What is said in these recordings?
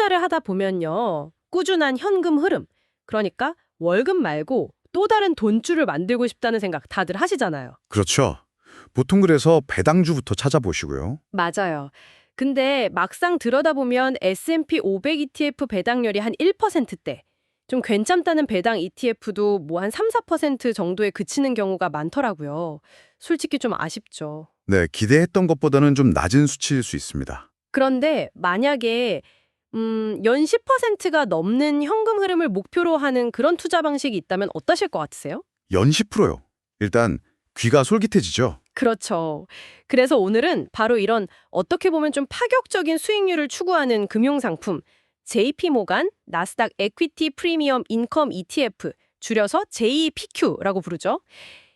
투자를 하다 보면요. 꾸준한 현금 흐름, 그러니까 월급 말고 또 다른 돈줄을 만들고 싶다는 생각 다들 하시잖아요. 그렇죠. 보통 그래서 배당주부터 찾아보시고요. 맞아요. 근데 막상 들여다보면 S&P 500 ETF 배당률이 한 1%대. 좀 괜찮다는 배당 ETF도 뭐 한 3, 4% 정도에 그치는 경우가 많더라고요. 솔직히 좀 아쉽죠. 네, 기대했던 것보다는 좀 낮은 수치일 수 있습니다. 그런데 만약에 연 10%가 넘는 현금 흐름을 목표로 하는 그런 투자 방식이 있다면 어떠실 것 같으세요? 연 10%요. 일단 귀가 솔깃해지죠. 그렇죠. 그래서 오늘은 바로 이런 어떻게 보면 좀 파격적인 수익률을 추구하는 금융상품 JP모간 나스닥 에퀴티 프리미엄 인컴 ETF, 줄여서 JPQ라고 부르죠.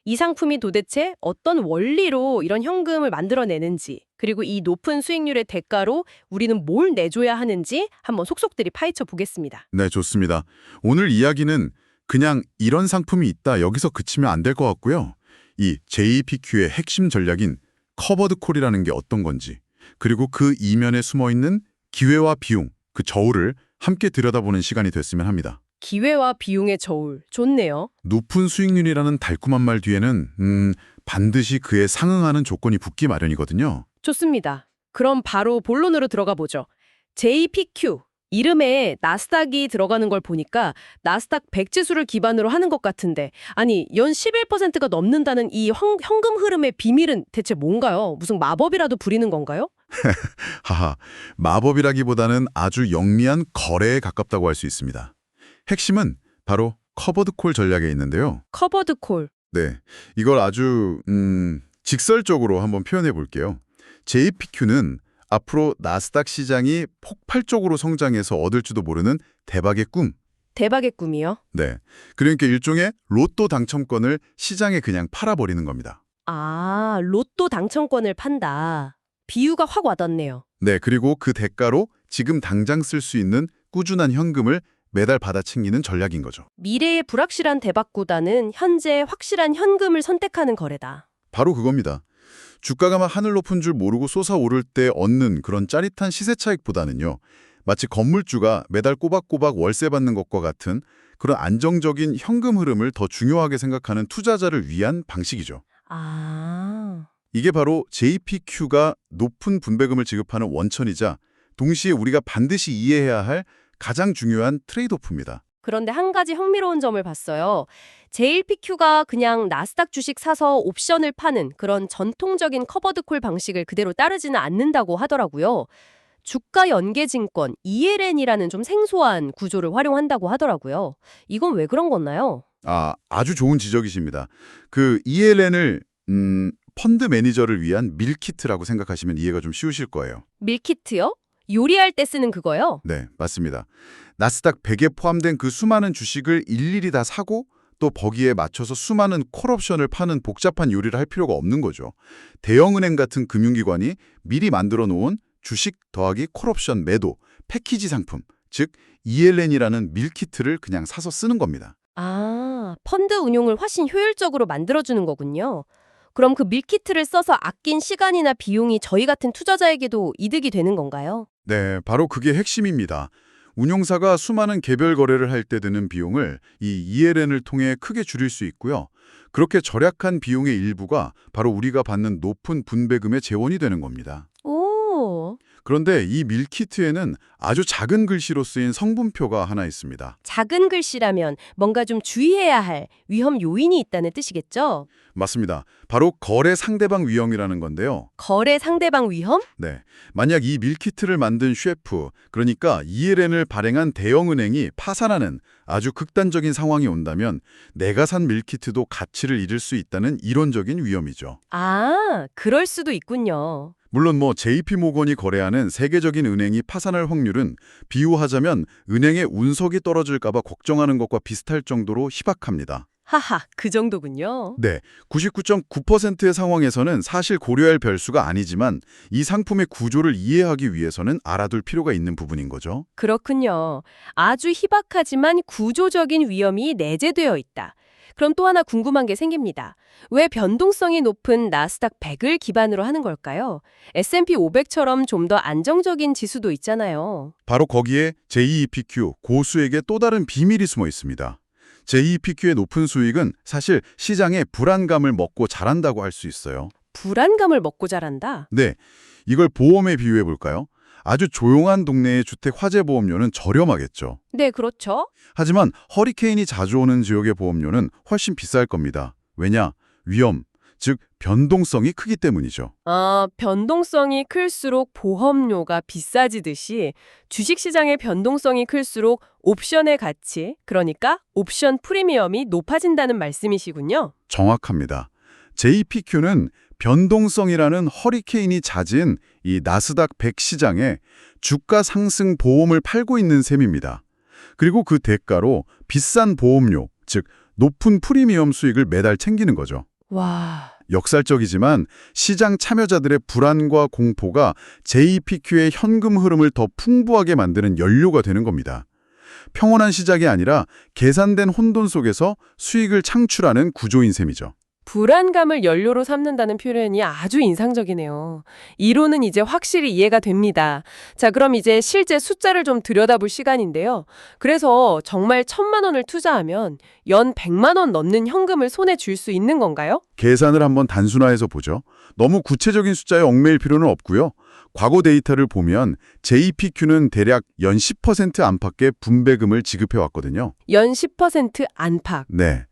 이 상품이 도대체 어떤 원리로 이런 현금을 만들어내는지, 그리고 이 높은 수익률의 대가로 우리는 뭘 내줘야 하는지 한번 속속들이 파헤쳐 보겠습니다. 네, 좋습니다. 오늘 이야기는 그냥 이런 상품이 있다 여기서 그치면 안 될 것 같고요. 이 JPQ의 핵심 전략인 커버드 콜이라는 게 어떤 건지, 그리고 그 이면에 숨어있는 기회와 비용, 그 저울을 함께 들여다보는 시간이 됐으면 합니다. 기회와 비용의 저울, 좋네요. 높은 수익률이라는 달콤한 말 뒤에는 반드시 그에 상응하는 조건이 붙기 마련이거든요. 좋습니다. 그럼 바로 본론으로 들어가 보죠. JPQ, 이름에 나스닥이 들어가는 걸 보니까 나스닥 100 지수를 기반으로 하는 것 같은데, 아니 연 11%가 넘는다는 이 현금 흐름의 비밀은 대체 뭔가요? 무슨 마법이라도 부리는 건가요? 하하, 마법이라기보다는 아주 영리한 거래에 가깝다고 할 수 있습니다. 핵심은 바로 커버드 콜 전략에 있는데요. 커버드 콜. 네, 이걸 아주 직설적으로 한번 표현해 볼게요. JPQ는 앞으로 나스닥 시장이 폭발적으로 성장해서 얻을지도 모르는 대박의 꿈. 대박의 꿈이요? 네, 그러니까 일종의 로또 당첨권을 시장에 그냥 팔아버리는 겁니다. 아, 로또 당첨권을 판다. 비유가 확 와닿네요. 네, 그리고 그 대가로 지금 당장 쓸 수 있는 꾸준한 현금을 매달 받아 챙기는 전략인 거죠. 미래의 불확실한 대박보다는 현재 확실한 현금을 선택하는 거래다. 바로 그겁니다. 주가가 막 하늘 높은 줄 모르고 솟아오를 때 얻는 그런 짜릿한 시세 차익보다는요. 마치 건물주가 매달 꼬박꼬박 월세 받는 것과 같은 그런 안정적인 현금 흐름을 더 중요하게 생각하는 투자자를 위한 방식이죠. 아, 이게 바로 JPQ가 높은 분배금을 지급하는 원천이자 동시에 우리가 반드시 이해해야 할 가장 중요한 트레이드오프입니다. 그런데 한 가지 흥미로운 점을 봤어요. JPQ가 그냥 나스닥 주식 사서 옵션을 파는 그런 전통적인 커버드콜 방식을 그대로 따르지는 않는다고 하더라고요. 주가 연계증권 ELN이라는 좀 생소한 구조를 활용한다고 하더라고요. 이건 왜 그런 건가요? 아주 좋은 지적이십니다. 그 ELN을 펀드 매니저를 위한 밀키트라고 생각하시면 이해가 좀 쉬우실 거예요. 밀키트요? 요리할 때 쓰는 그거요? 네, 맞습니다. 나스닥 100에 포함된 그 수많은 주식을 일일이 다 사고 또 거기에 맞춰서 수많은 콜옵션을 파는 복잡한 요리를 할 필요가 없는 거죠. 대형은행 같은 금융기관이 미리 만들어 놓은 주식 더하기 콜옵션 매도, 패키지 상품, 즉 ELN이라는 밀키트를 그냥 사서 쓰는 겁니다. 아, 펀드 운용을 훨씬 효율적으로 만들어주는 거군요. 그럼 그 밀키트를 써서 아낀 시간이나 비용이 저희 같은 투자자에게도 이득이 되는 건가요? 네, 바로 그게 핵심입니다. 운용사가 수많은 개별 거래를 할 때 드는 비용을 이 ELN을 통해 크게 줄일 수 있고요. 그렇게 절약한 비용의 일부가 바로 우리가 받는 높은 분배금의 재원이 되는 겁니다. 오, 그런데 이 밀키트에는 아주 작은 글씨로 쓰인 성분표가 하나 있습니다. 작은 글씨라면 뭔가 좀 주의해야 할 위험 요인이 있다는 뜻이겠죠? 맞습니다. 바로 거래 상대방 위험이라는 건데요. 거래 상대방 위험? 네, 만약 이 밀키트를 만든 셰프, 그러니까 ELN을 발행한 대형은행이 파산하는 아주 극단적인 상황이 온다면 내가 산 밀키트도 가치를 잃을 수 있다는 이론적인 위험이죠. 아, 그럴 수도 있군요. 물론 JP모건이 거래하는 세계적인 은행이 파산할 확률은 비유하자면 은행의 운석이 떨어질까 봐 걱정하는 것과 비슷할 정도로 희박합니다. 하하, 그 정도군요. 네, 99.9%의 상황에서는 사실 고려할 별수가 아니지만 이 상품의 구조를 이해하기 위해서는 알아둘 필요가 있는 부분인 거죠. 그렇군요. 아주 희박하지만 구조적인 위험이 내재되어 있다. 그럼 또 하나 궁금한 게 생깁니다. 왜 변동성이 높은 나스닥 100을 기반으로 하는 걸까요? S&P 500처럼 좀 더 안정적인 지수도 있잖아요. 바로 거기에 JEPQ, 고수익의 또 다른 비밀이 숨어 있습니다. JEPQ의 높은 수익은 사실 시장의 불안감을 먹고 자란다고 할 수 있어요. 불안감을 먹고 자란다? 네, 이걸 보험에 비유해 볼까요? 아주 조용한 동네의 주택 화재 보험료는 저렴하겠죠. 네, 그렇죠. 하지만 허리케인이 자주 오는 지역의 보험료는 훨씬 비쌀 겁니다. 왜냐? 위험, 즉 변동성이 크기 때문이죠. 아, 변동성이 클수록 보험료가 비싸지듯이 주식시장의 변동성이 클수록 옵션의 가치, 그러니까 옵션 프리미엄이 높아진다는 말씀이시군요. 정확합니다. JPQ는 변동성이라는 허리케인이 잦은 이 나스닥 100 시장에 주가 상승 보험을 팔고 있는 셈입니다. 그리고 그 대가로 비싼 보험료, 즉 높은 프리미엄 수익을 매달 챙기는 거죠. 와, 역설적이지만 시장 참여자들의 불안과 공포가 JPQ의 현금 흐름을 더 풍부하게 만드는 연료가 되는 겁니다. 평온한 시작이 아니라 계산된 혼돈 속에서 수익을 창출하는 구조인 셈이죠. 불안감을 연료로 삼는다는 표현이 아주 인상적이네요. 이론은 이제 확실히 이해가 됩니다. 자, 그럼 이제 실제 숫자를 좀 들여다볼 시간인데요. 그래서 정말 1,000만 원을 투자하면 연 100만 원 넘는 현금을 손에 쥘 수 있는 건가요? 계산을 한번 단순화해서 보죠. 너무 구체적인 숫자에 얽매일 필요는 없고요. 과거 데이터를 보면 JPQ는 대략 연 10% 안팎의 분배금을 지급해 왔거든요. 연 10% 안팎. 네.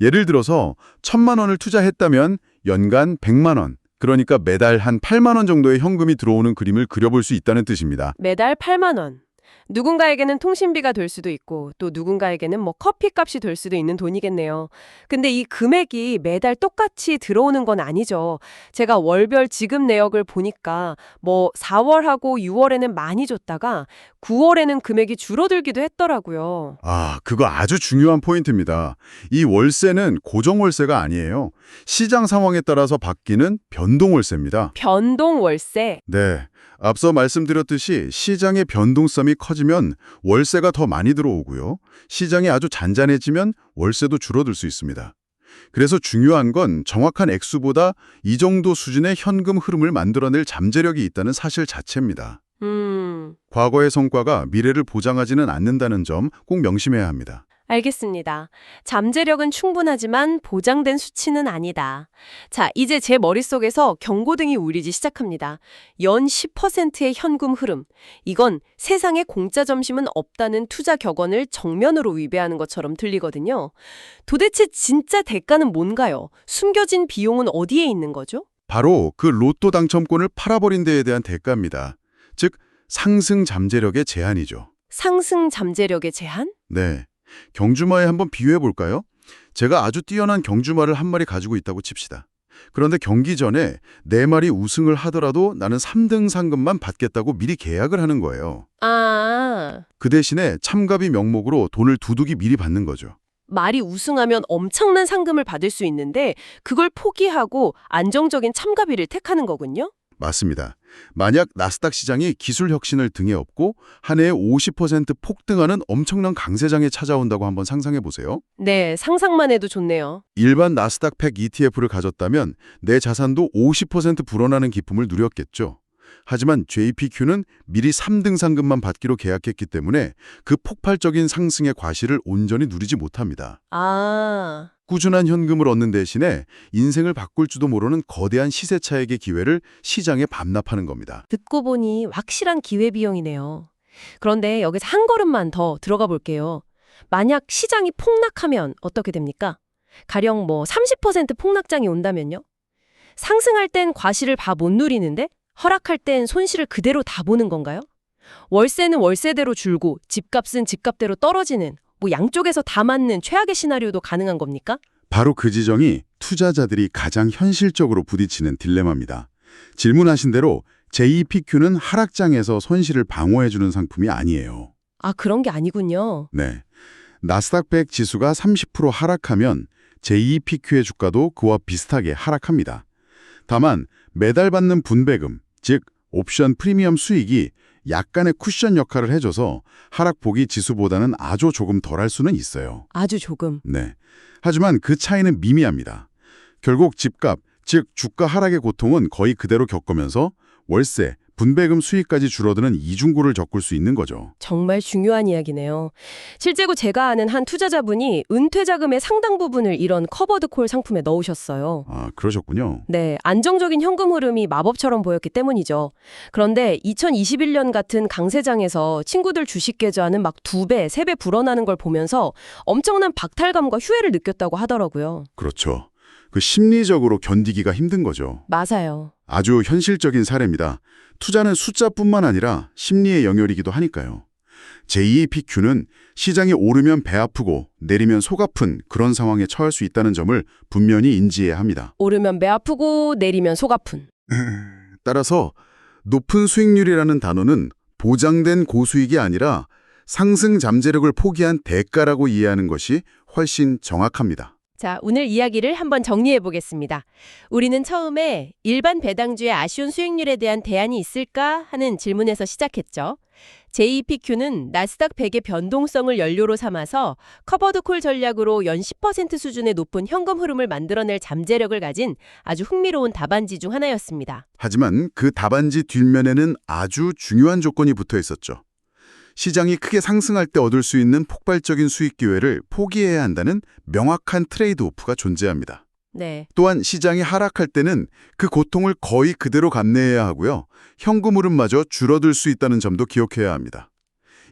예를 들어서 1,000만 원을 투자했다면 연간 100만 원, 그러니까 매달 한 8만 원 정도의 현금이 들어오는 그림을 그려볼 수 있다는 뜻입니다. 매달 8만 원. 누군가에게는 통신비가 될 수도 있고 또 누군가에게는 뭐 커피값이 될 수도 있는 돈이겠네요. 근데 이 금액이 매달 똑같이 들어오는 건 아니죠. 제가 월별 지급 내역을 보니까 뭐 4월하고 6월에는 많이 줬다가 9월에는 금액이 줄어들기도 했더라고요. 아, 그거 아주 중요한 포인트입니다. 이 월세는 고정월세가 아니에요. 시장 상황에 따라서 바뀌는 변동월세입니다. 변동 월세. 네. 앞서 말씀드렸듯이 시장의 변동성이 커지면 월세가 더 많이 들어오고요. 시장이 아주 잔잔해지면 월세도 줄어들 수 있습니다. 그래서 중요한 건 정확한 액수보다 이 정도 수준의 현금 흐름을 만들어낼 잠재력이 있다는 사실 자체입니다. 과거의 성과가 미래를 보장하지는 않는다는 점 꼭 명심해야 합니다. 알겠습니다. 잠재력은 충분하지만 보장된 수치는 아니다. 자, 이제 제 머릿속에서 경고등이 울리기 시작합니다. 연 10%의 현금 흐름. 이건 세상에 공짜 점심은 없다는 투자 격언을 정면으로 위배하는 것처럼 들리거든요. 도대체 진짜 대가는 뭔가요? 숨겨진 비용은 어디에 있는 거죠? 바로 그 로또 당첨권을 팔아버린 데에 대한 대가입니다. 즉, 상승 잠재력의 제한이죠. 상승 잠재력의 제한? 네. 경주마에 한번 비유해 볼까요? 제가 아주 뛰어난 경주마를 한 마리 가지고 있다고 칩시다. 그런데 경기 전에 네 마리 우승을 하더라도 나는 3등 상금만 받겠다고 미리 계약을 하는 거예요. 아, 그 대신에 참가비 명목으로 돈을 두둑이 미리 받는 거죠. 말이 우승하면 엄청난 상금을 받을 수 있는데 그걸 포기하고 안정적인 참가비를 택하는 거군요? 맞습니다. 만약 나스닥 시장이 기술 혁신을 등에 업고 한 해에 50% 폭등하는 엄청난 강세장에 찾아온다고 한번 상상해 보세요. 네, 상상만 해도 좋네요. 일반 나스닥 100 ETF를 가졌다면 내 자산도 50% 불어나는 기쁨을 누렸겠죠. 하지만 JPQ는 미리 3등 상금만 받기로 계약했기 때문에 그 폭발적인 상승의 과실을 온전히 누리지 못합니다. 아, 꾸준한 현금을 얻는 대신에 인생을 바꿀지도 모르는 거대한 시세 차익의 기회를 시장에 반납하는 겁니다. 듣고 보니 확실한 기회비용이네요. 그런데 여기서 한 걸음만 더 들어가 볼게요. 만약 시장이 폭락하면 어떻게 됩니까? 가령 뭐 30% 폭락장이 온다면요? 상승할 땐 과실을 다 못 누리는데 허락할 땐 손실을 그대로 다 보는 건가요? 월세는 월세대로 줄고 집값은 집값대로 떨어지는 뭐 양쪽에서 다 맞는 최악의 시나리오도 가능한 겁니까? 바로 그 지점이 투자자들이 가장 현실적으로 부딪히는 딜레마입니다. 질문하신 대로 JPQ는 하락장에서 손실을 방어해주는 상품이 아니에요. 아, 그런 게 아니군요. 네. 나스닥 100 지수가 30% 하락하면 JPQ의 주가도 그와 비슷하게 하락합니다. 다만 매달 받는 분배금, 즉 옵션 프리미엄 수익이 약간의 쿠션 역할을 해줘서 하락폭이 지수보다는 아주 조금 덜할 수는 있어요. 아주 조금. 네. 하지만 그 차이는 미미합니다. 결국 집값, 즉 주가 하락의 고통은 거의 그대로 겪으면서 월세, 분배금 수익까지 줄어드는 이중고를 겪을 수 있는 거죠. 정말 중요한 이야기네요. 실제로 제가 아는 한 투자자분이 은퇴 자금의 상당 부분을 이런 커버드 콜 상품에 넣으셨어요. 아, 그러셨군요. 네, 안정적인 현금 흐름이 마법처럼 보였기 때문이죠. 그런데 2021년 같은 강세장에서 친구들 주식 계좌는 막 2배, 3배 불어나는 걸 보면서 엄청난 박탈감과 후회를 느꼈다고 하더라고요. 그렇죠. 그 심리적으로 견디기가 힘든 거죠. 맞아요. 아주 현실적인 사례입니다. 투자는 숫자뿐만 아니라 심리의 영역이기도 하니까요. JEPQ는 시장이 오르면 배 아프고 내리면 속 아픈 그런 상황에 처할 수 있다는 점을 분명히 인지해야 합니다. 오르면 배 아프고 내리면 속 아픈. 따라서 높은 수익률이라는 단어는 보장된 고수익이 아니라 상승 잠재력을 포기한 대가라고 이해하는 것이 훨씬 정확합니다. 자, 오늘 이야기를 한번 정리해 보겠습니다. 우리는 처음에 일반 배당주의 아쉬운 수익률에 대한 대안이 있을까 하는 질문에서 시작했죠. JEPQ는 나스닥 100의 변동성을 연료로 삼아서 커버드 콜 전략으로 연 10% 수준의 높은 현금 흐름을 만들어낼 잠재력을 가진 아주 흥미로운 답안지 중 하나였습니다. 하지만 그 답안지 뒷면에는 아주 중요한 조건이 붙어 있었죠. 시장이 크게 상승할 때 얻을 수 있는 폭발적인 수익 기회를 포기해야 한다는 명확한 트레이드 오프가 존재합니다. 네. 또한 시장이 하락할 때는 그 고통을 거의 그대로 감내해야 하고요. 현금 흐름마저 줄어들 수 있다는 점도 기억해야 합니다.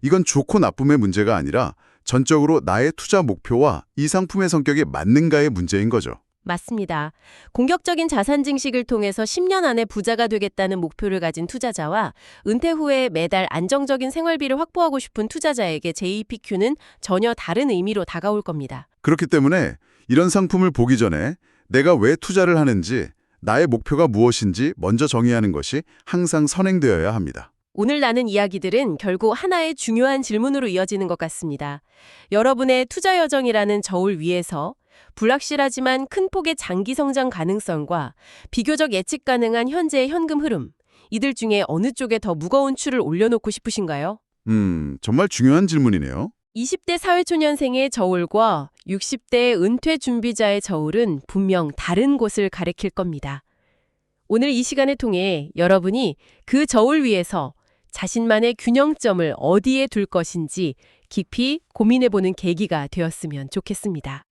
이건 좋고 나쁨의 문제가 아니라 전적으로 나의 투자 목표와 이 상품의 성격에 맞는가의 문제인 거죠. 맞습니다. 공격적인 자산 증식을 통해서 10년 안에 부자가 되겠다는 목표를 가진 투자자와 은퇴 후에 매달 안정적인 생활비를 확보하고 싶은 투자자에게 JEPQ는 전혀 다른 의미로 다가올 겁니다. 그렇기 때문에 이런 상품을 보기 전에 내가 왜 투자를 하는지, 나의 목표가 무엇인지 먼저 정의하는 것이 항상 선행되어야 합니다. 오늘 나눈 이야기들은 결국 하나의 중요한 질문으로 이어지는 것 같습니다. 여러분의 투자 여정이라는 저울 위에서 불확실하지만 큰 폭의 장기 성장 가능성과 비교적 예측 가능한 현재의 현금 흐름, 이들 중에 어느 쪽에 더 무거운 추를 올려놓고 싶으신가요? 정말 중요한 질문이네요. 20대 사회초년생의 저울과 60대 은퇴 준비자의 저울은 분명 다른 곳을 가리킬 겁니다. 오늘 이 시간을 통해 여러분이 그 저울 위에서 자신만의 균형점을 어디에 둘 것인지 깊이 고민해보는 계기가 되었으면 좋겠습니다.